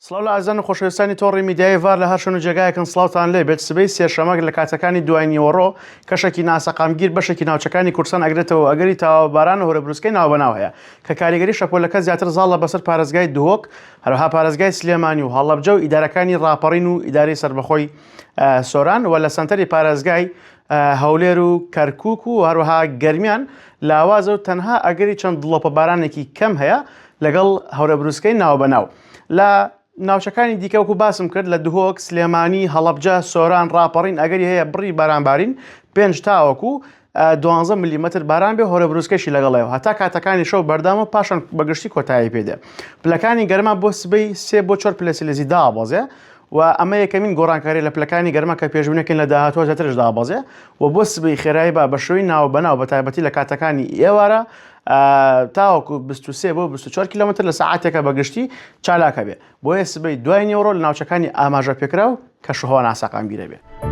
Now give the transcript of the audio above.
سڵاو لە ئازان و خۆشەویستانی تۆڕی میدیای ڤار لە هەر شوێن و جێگایەکن سڵاوتان لێ بێت. سبەی سێشەمە لە کاتەکانی دوای نیوەڕۆ کەشێکی ناسەقامگیر بەشێکی ناوچەکانی کوردستان ئەگرێتەوە ئەگەری تاوەباران و هۆرەبروسکەی ناوبەناو هەیە کە کاریگەری شەپۆلەکە زیاتر زاڵە بەسەر پارێزگای دهۆک، هەروەها پارێزگای سلێمانی و هەڵەبجە و ئیدارەکانی ڕاپەڕین و ئیدارەی سەربەخۆی سۆران و لە سەنتەری پارێزگای هەولێر و کەرکووک و هەروەها گەرمیان لاوازە و تەنها ئەگەری چەند دڵۆپە بارانێکی کەم هەیە لەگەڵ هەورەبروسکەی ناوبەناو. لە ناوچەکانی دیکە وەکو باسم کرد لە دهۆک، سلێمانی، هەڵەبجە، سۆران، ڕاپەڕین ئەگەری هەیە بڕی بارانبارین 5 تاوەکو 12 میلیمەتر باران بێ هۆرەبروسکەشی لەگەڵەوە هەتا کاتەکانی شەو بەردامە پاشان بەگشتی کۆتایی پێدە. پلەکانی گەرما بۆ سبەی 3 بۆ 4 پلەسیلێزی دابەزێ و ئەمە یەکەمین گۆڕانکاری لە پلەکانی گەرمە کە پێشبینەکەین لە داهاتوە زیاترش دابەزێ و بۆ سبەی خێرایی بە شێوەی ناوبەناو بە تایبەتی لە کاتەکانی ئێوارە تاوەکو 23 بۆ 24 کیلومتر لە سەعاتێکە بەگشتی چالاکە بێ. بۆیە سبەی دوای نیوەڕۆ لە ناوچەکانی ئاماژە پێکراو کە شەهۆ ناسەقامگیرە بێ.